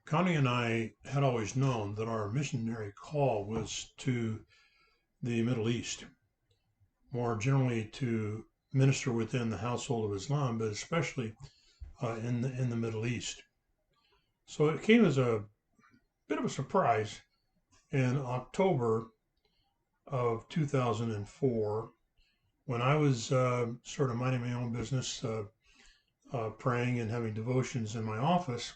Connie and I had always known that our missionary call was to the Middle East, more generally to minister within the household of Islam, but especially in the Middle East. So it came as a bit of a surprise in October of 2004 when I was sort of minding my own business, praying and having devotions in my office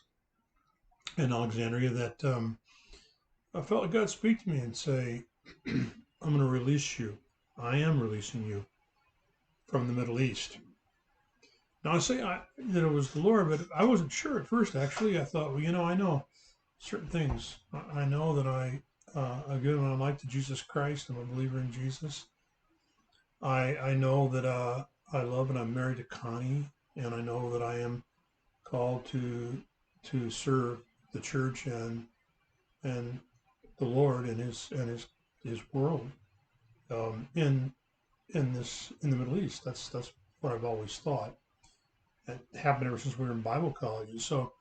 in Alexandria that I felt like God speak to me and say, I'm going to release you. I am releasing you from the Middle East. Now, that it was the Lord, but I wasn't sure at first, actually. I thought, well, I know certain things. I know that I give my life to Jesus Christ. I'm a believer in Jesus. I know that I love and I'm married to Connie, and I know that I am called to serve the church and the Lord and his world in the Middle East. That's what I've always thought. It happened ever since we were in Bible college. So,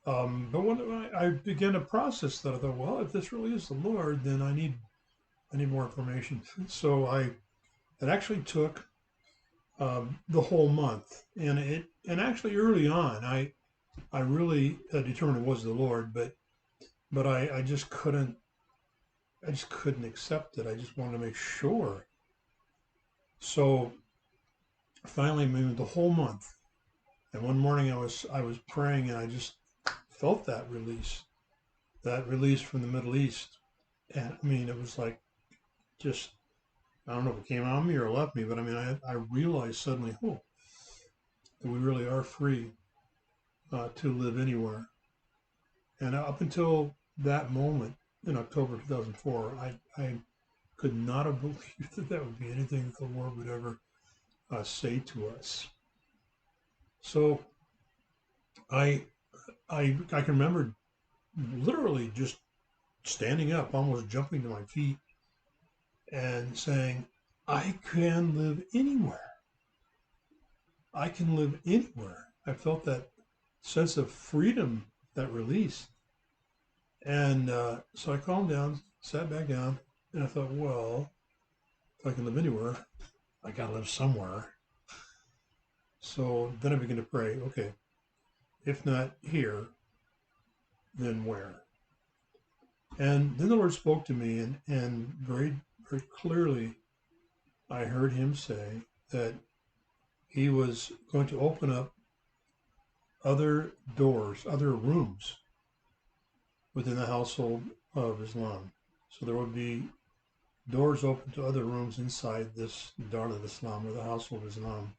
but when I began to process that, I thought, well, if this really is the Lord, then I need more information. So it actually took the whole month, and actually early on, I really determined it was the Lord, but I just couldn't accept it. I just wanted to make sure. So finally, maybe the whole month. And one morning I was praying and I just felt that release from the Middle East. And I mean, it was like just, I don't know if it came on me or left me, but I mean, I realized suddenly, oh, that we really are free to live anywhere. And up until that moment in October 2004, I could not have believed that that would be anything that the Lord would ever say to us. So I, I can remember literally just standing up, almost jumping to my feet and saying, I can live anywhere. I can live anywhere. I felt that sense of freedom, that release. And so I calmed down, sat back down, and I thought, well, if I can live anywhere, I got to live somewhere. So then I began to pray, okay, if not here, then where? And then the Lord spoke to me, and very, very clearly, I heard him say that he was going to open up other doors, other rooms within the household of Islam. So there would be doors open to other rooms inside this Dar al Islam or the household of Islam.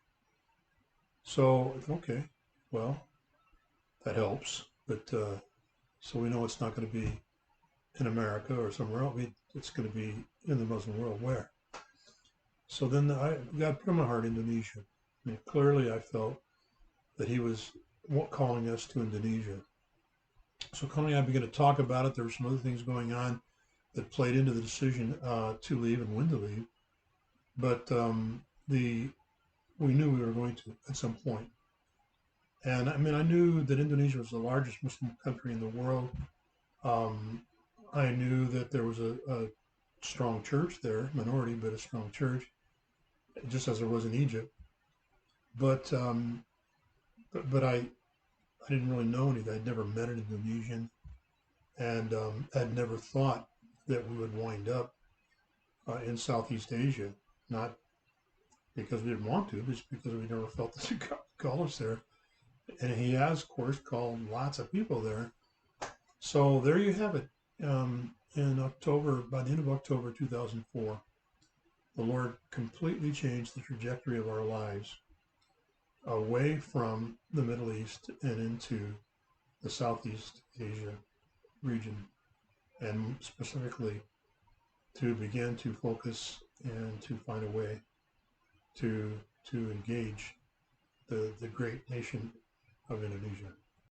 So, okay, well, that helps. But so we know it's not going to be in America or somewhere else. It's going to be in the Muslim world. Where? So then God put in my heart Indonesia. I mean, clearly I felt that he was calling us to Indonesia. So Connie and I began to talk about it. There were some other things going on that played into the decision to leave and when to leave. But the we knew we were going to at some point. And I mean, I knew that Indonesia was the largest Muslim country in the world. Um, I knew that there was a strong church there, minority, but a strong church, just as there was in Egypt. But I didn't really know anything. I'd never met an Indonesian, and had never thought that we would wind up in Southeast Asia. Not because we didn't want to, but just because we never felt this call us there. And he has, of course, called lots of people there. So there you have it. In October, by the end of October 2004, the Lord completely changed the trajectory of our lives away from the Middle East and into the Southeast Asia region, and specifically to begin to focus and to find a way to engage the great nation of Indonesia.